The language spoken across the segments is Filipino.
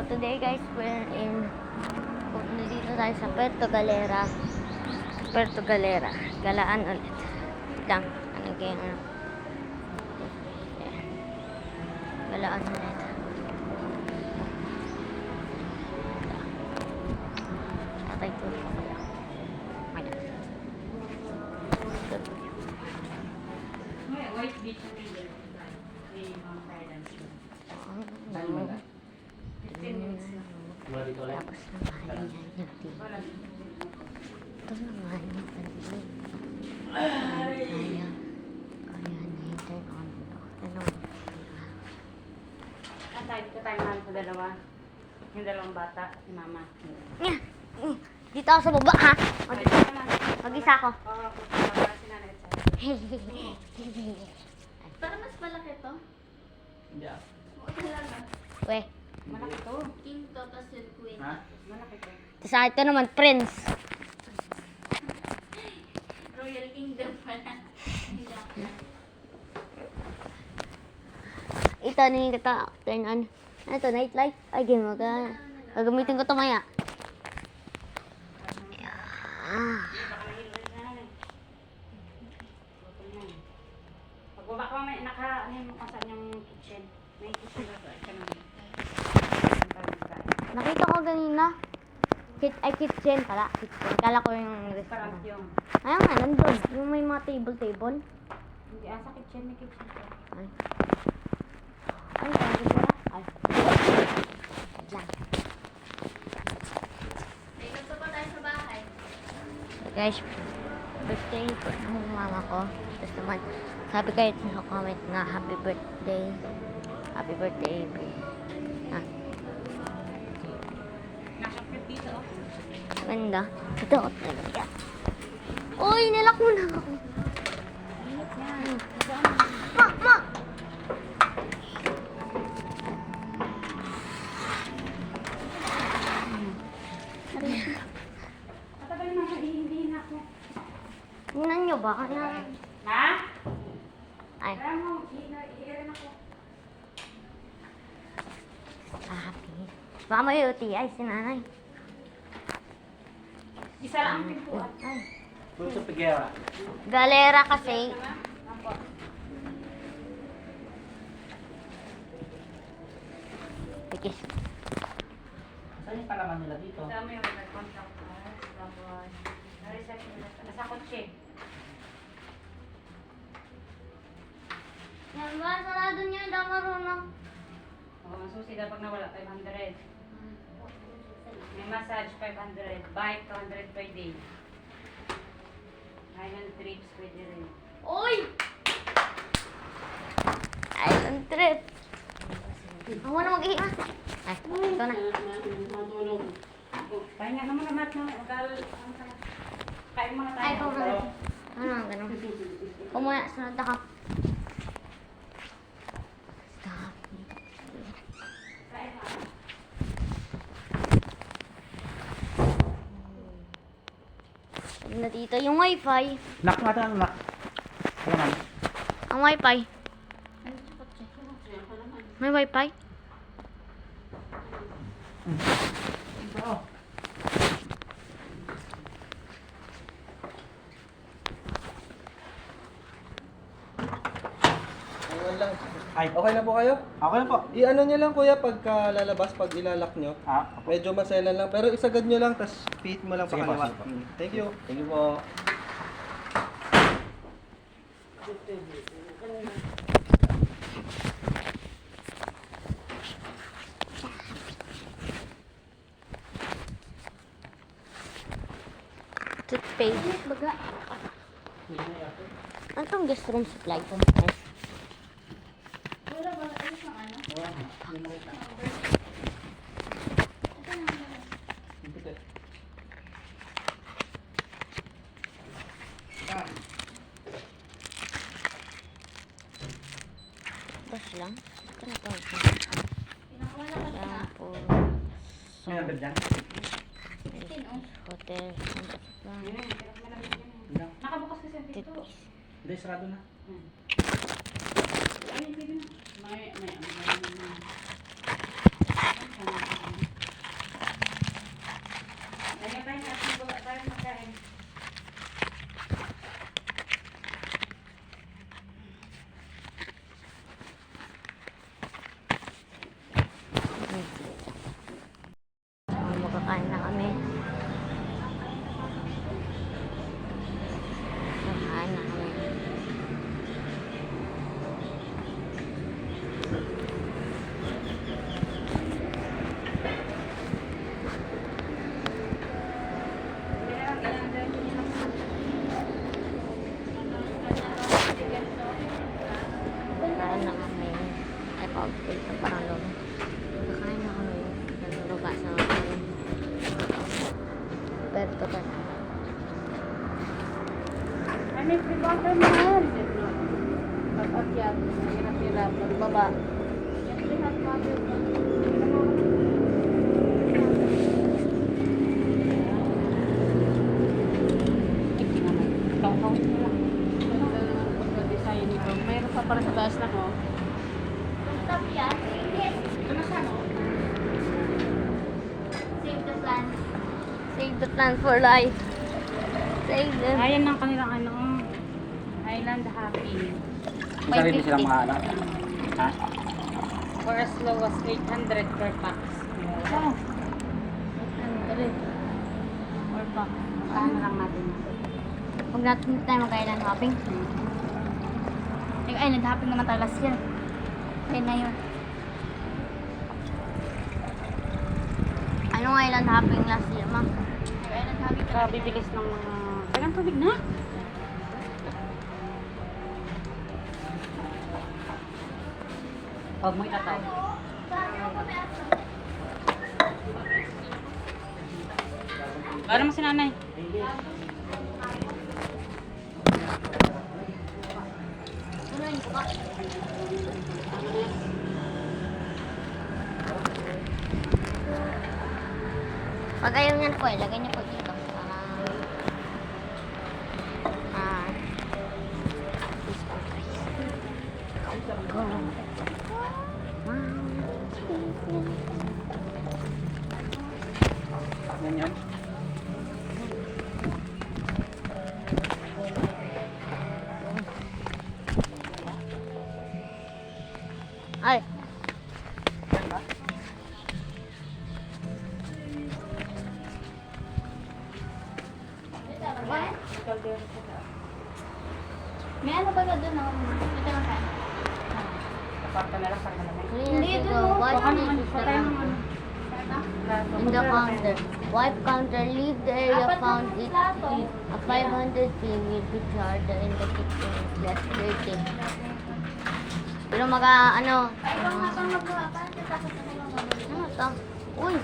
today guys, we're in dito tayo sa Puerto Galera. Puerto Galera. Galaan ulit. Lang. Ano kaya ano? Galaan ulit. Tatay ko. White beach na rin. May mga Thailand. Tapos naman niya natin. Ito naman yung pansin. Kaya na-turn on. Ito tayo mahal sa dalawa. Yung dalawang bata, si mama. Dito ako sa baba, ha? Mag-isa ako. Oo, si nanay at siya. Para mas malaki to. Hindi ah. Okay lang ah. Weh. Malaki to. King to, tas yung queen. Ha? Malaki to. Sa ito naman, Prince. Royal Kingdom pala. Hindi ako. Ito, nanging kita. Turn on. Ano to, night light? Ay, gagamitin ko ito maya. Pagbaba ko may ano yung saan yung kitchen. May kitchen na ito. Nakita ko ganina. Kitchen pala. Kitchen. Kala ko yung Parang restaurant. yung... Ayun nga, nandun. Yung may mga table. Hindi, sa kitchen. May kitchen to. Ay. Ay, sabi ko na. Ay. Lang. May gusto pa tayo sa bahay. Guys, birthday ko ng mama ko. Tapos naman, sabi kayo sa comment na happy birthday. Happy birthday, April. Ha? Nakapit dito. Ganda. Ito, talaga. Uy, nilak mo na ako. Ma! Matagal naman hindi na ako. Tingnan nyo ba? Kaya... Ha? Ay, Kaya mo, i-irin ako. happy. Baka may UTI si nanay. Isa lang ang pintuan. Ay. Puso Pigera. Galera kasi. Ako. Pikis. Saan yung palaman nila dito? Dami yung nag-contact us. Tapos, na-reception na nasa kotse. Yan ba? Sarado niya. Hindi ako marunong. Oo, ang susi daw pag nawala, 500. May massage, 500. Bike, 200 per day. Island trips, pwede rin. Uy! Island trip. Ako na mag-ihi. Ay, ito na. Pahinga naman naman na. Kain muna tayo. Ay, ikaw na. Ano, ganun. Kumaya, sunod ako. Stop. Kain mo. Na dito yung wifi. Knock nga tayo, knock. Ano man? Ang wifi. May wifi? Oo. Ayun lang. Ay, Okay na po kayo? okay na po. I-ano nyo lang kuya pagka lalabas, pag ilalak nyo. Ah, Medyo maselan lang. Pero isagad nyo lang, tas feet mo lang Sige po, pakaliwa. sige po. Thank you. thank you po. Toothpaste. Baga. Ano itong guest room supply ko? Wala ba? Ano sa ano? Tapos lang. Ito na ito. Pinakawala ka siya. Shampoo. May number dyan? 16 oh. Hotel. Nakabukas kasi ang pinto. Toothpaste. Hindi, sarado na. Ay, pwede na. May ikot-ikot. Ay, may free water mahal. Pag-akyat, hirap-hirap, magbaba. Siyempre, hot water pa. Tawhaw mo lang. Ganda naman ang pagka-design nito. Mayroon pa para sa taas lang, oh. Stop yan. Yes. Ano siya, no? Save the plan. Save the plant for life. Save them. Ayan ang kanilang ano, Island Happy. May sarili silang mga ano. Ha? For as low as 800 per pax. Oh. Or pack. Paano lang natin. Huwag natin tayo mag-island hopping. Ay, nag-happy naman tayo last year. Ayun na yun. Anong island hopping last year, ma? Island happy Grabe bilis ng mga... Kailang tubig na? Huwag mo itataw. Para mo si nanay. Pag ayaw niyan po, ilagay niyo po dito. Ah. Yan yun. Ay. May ano ba na doon, no? Ito lang ka. Kaparta na lang para malamay. Please you go. What Baka naman, is patay the naman. in the counter? Wipe counter. Leave the area Apat found ng it. plato. A 500 fee will be charged in the kitchen is less 30. Pero ano? Ay, ikaw nga pang magawa. Parang tatakot na lang magawa. Ano to? Uy!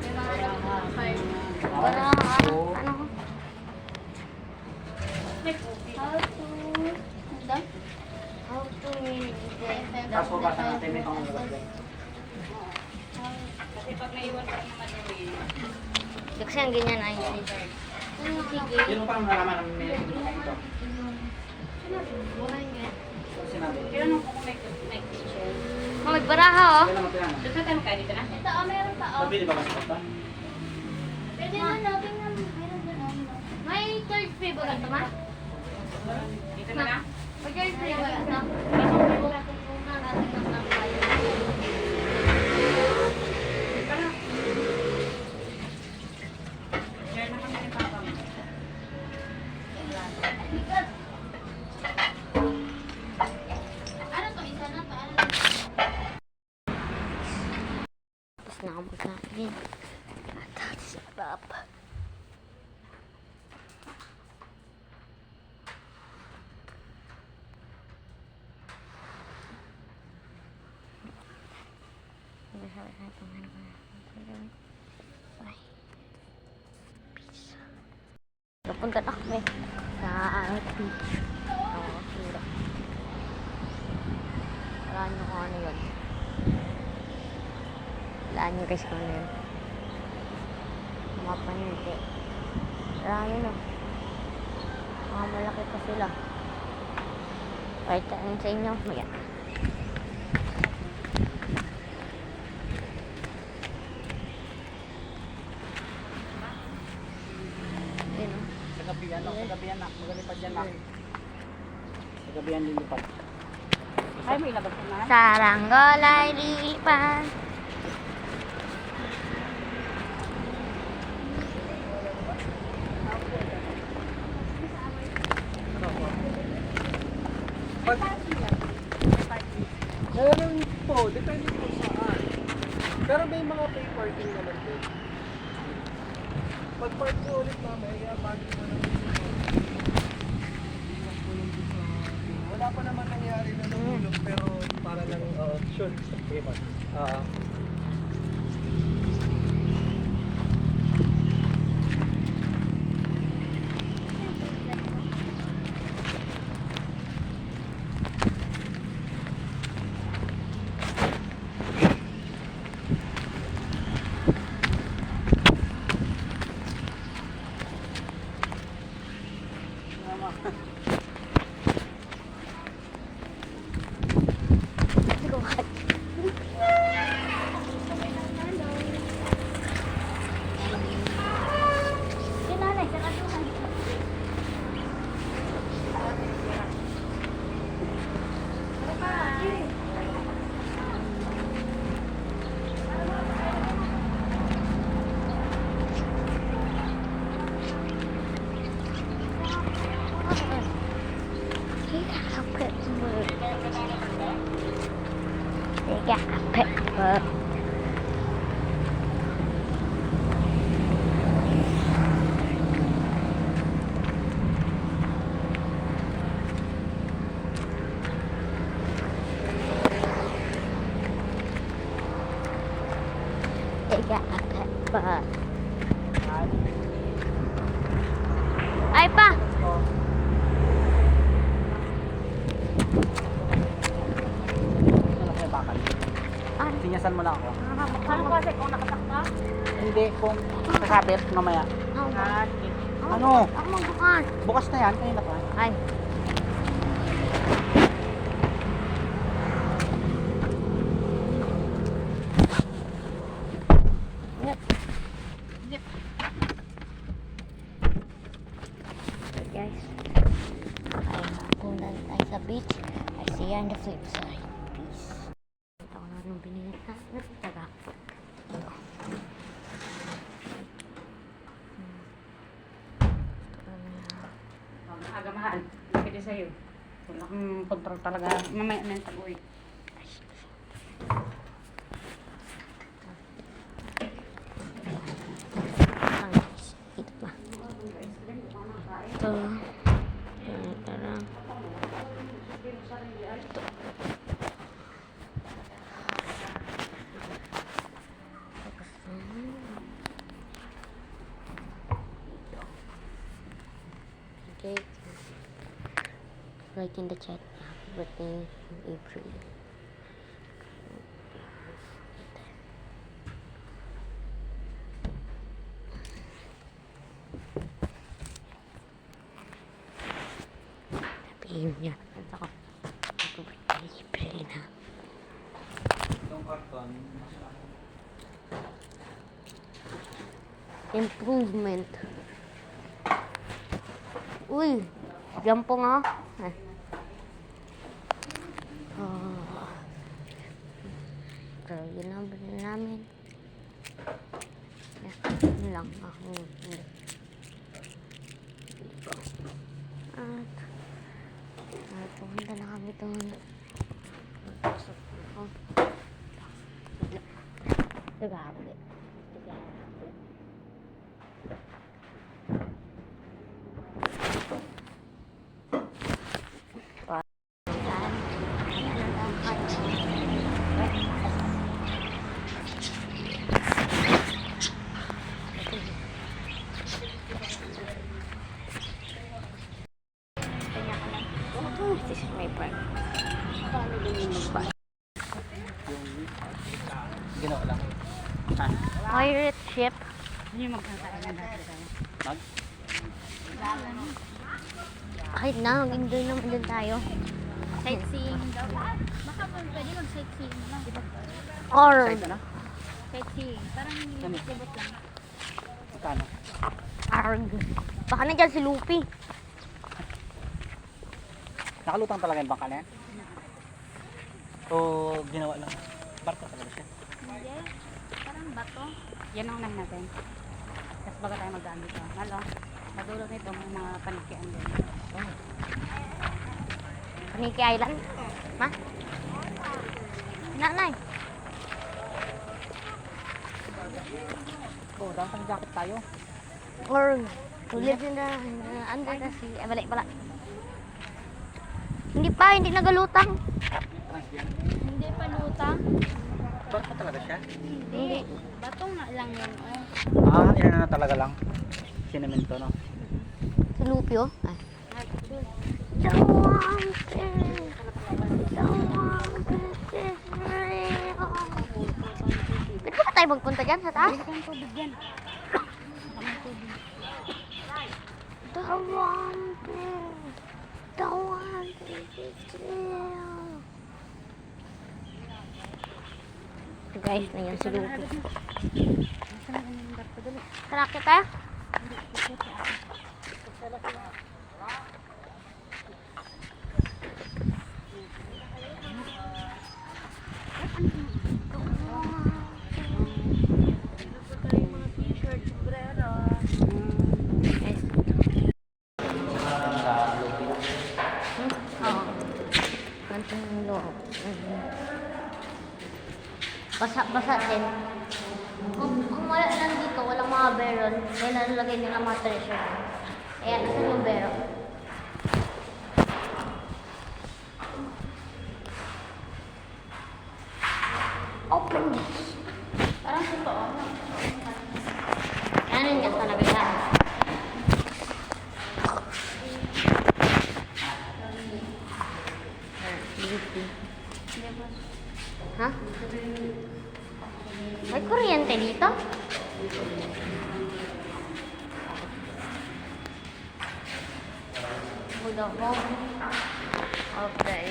May mga nag-fire. Para ano? How to... Ano? How to make it? Tapos po basta natin may pangalagay. Kasi pag naiwan ka ng madali, Kasi ang ganyan ay Sige. Yun pa ang nalaman ng may ito. Sinabi. tinanong ko kung may kitchen. Oh, may baraha oh. Kailan mo tinanong? Doon sa tayo kayo dito na? Ito, oh, meron pa, oh. Nabili ba kasi pa? Pwede na, no? Tingnan mo. Meron doon, oh. May third free ba ito ma? Dito na na? May third free ba ito? Share na kami ni Papa mo. Ano to? Isa na to? Ano? Tapos na ako magkain. At sarap. Napunta na kami sa beach. Oo, sura. Walaan nyo kung ano yun. Walaan nyo guys kung ano yun. Mga paniti. Marami no. Mga malaki pa sila. Kahit ano sa inyo. Maya. Ayun o. Sa gabi yan, sa gabi yan, magalipad yan na. Sa gabi yan lilipad. Ay, may ilabas na. Saranggol ay lilipan. Meron po, depende po saan. Pero may mga pay parking naman din. Pag park ko ulit mamaya, parking mo naman. Wala pa naman nangyari na nahulog, pero para lang, sure. Okay ba? But tiga pa. Ay pa. Ano kaya bakal? Ay, Sinyasan mo lang ako. Ano kasi kung nakatakta? Hindi, kung kasabit, mamaya. Ano? Ako magbukas. Bukas na yan, kanina pa. Ay. Yep. Okay, guys. Kung tayo sa beach, I see you on the flip side. Peace. Ito ko na rin binili na. Taga. Ito. Aga mahal. Pwede sa'yo. Wala kang control talaga. Mamaya na yung tag-uwi. Ito pa. Ito. Ito lang. Ito. Okay. Write in the chat. Happy birthday, April. Sabihin niya. At ako. Happy birthday, April na. Yung karton, Improvement. Uy, jampo nga. Ay. Oh. So, yun ang bilhin namin. Yun lang. Hindi. At pumunta na kami doon. Pasok ako. Naghahabli. This is my part. Paano din yung magba? ginawa lang. Ha? Pirate ship. Ano yung magkakaroon ng dati tayo? Mag? Kahit na, mag-enjoy naman din tayo. Sightseeing daw. Baka pwede mag-sightseeing lang. Or, Side na? Sightseeing. Parang libot lang. Magkano? arg. Baka na dyan si Lupi. Nakalutang talaga yung bangka na yan? O ginawa lang? Barko talaga siya? Hindi. Parang bato. Yan ang unahin natin. Tapos baga tayo mag-gaan dito. Malo, madulot nito may mga panikian din. Paniki Island. Ma? Nanay. Oo, dapat ang jacket tayo. Or, ulit na, under na si, balik pala. Hindi pa, hindi nagalutang. Hindi pa lutang. Barko talaga siya? Hindi. Batong nga lang yun. Oh. Ah, yan na talaga lang. Sinemento, no? Si Lupi, oh. Ay. Pwede ba tayo magpunta dyan sa taas? Ang tubig yan. Ang tubig. Ito guys, na yan si Lupi. Nasaan na yung barko dali? Tara, kita. Guys. Oo. Ganito yung loob. Basa-basa din. Kung wala lang dito, walang mga barrel, may nalalagay nila mga treasure. Ayan, nasan yung barrel? Open this. Parang totoo. Ano yung talaga yan? Beauty. Ha? May kuryente dito? Hold on. Okay.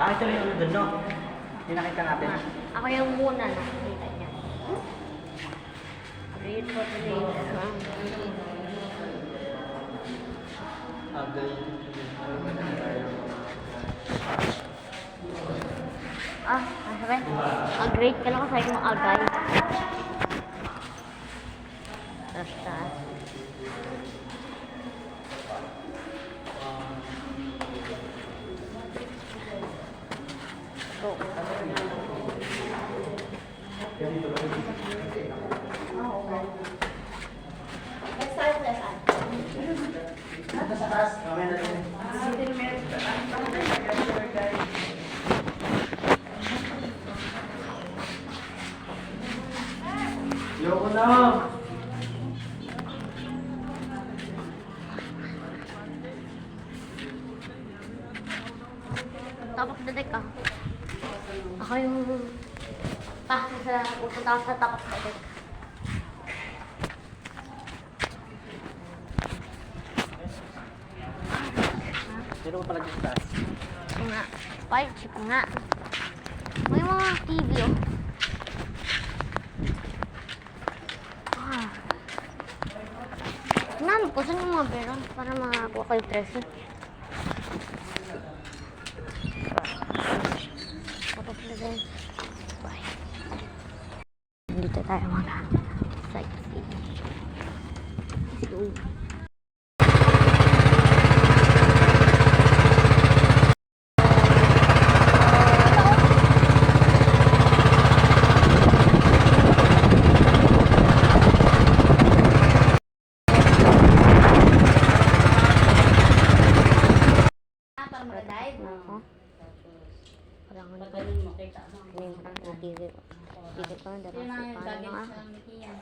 Ito yung ano dun, no? Yung nakita natin. Ako yung muna nakikita niya. Read for today. Ano sabi? Mag-grade ka lang kasi mo agay. Basta. Go. Let's start lesson. Yoko na! Tapos dadek ka. Ako yung pupunta ako sa tapos dadek. Sino ko pala dito sa taas? Ito nga. Fire chip nga. May mga TV oh. Tingnan ko, saan yung mga beron para makakuha ko yung treasure. Tapos na din. Bye. Dito tayo mga sightseeing. Let's go. Para mag-dive. Ako. Kailangan ko. Pagaling makita mo. Hindi mo na TV. TV pa, Yun dapat ang paano gagawin nga. sa Mickey yan.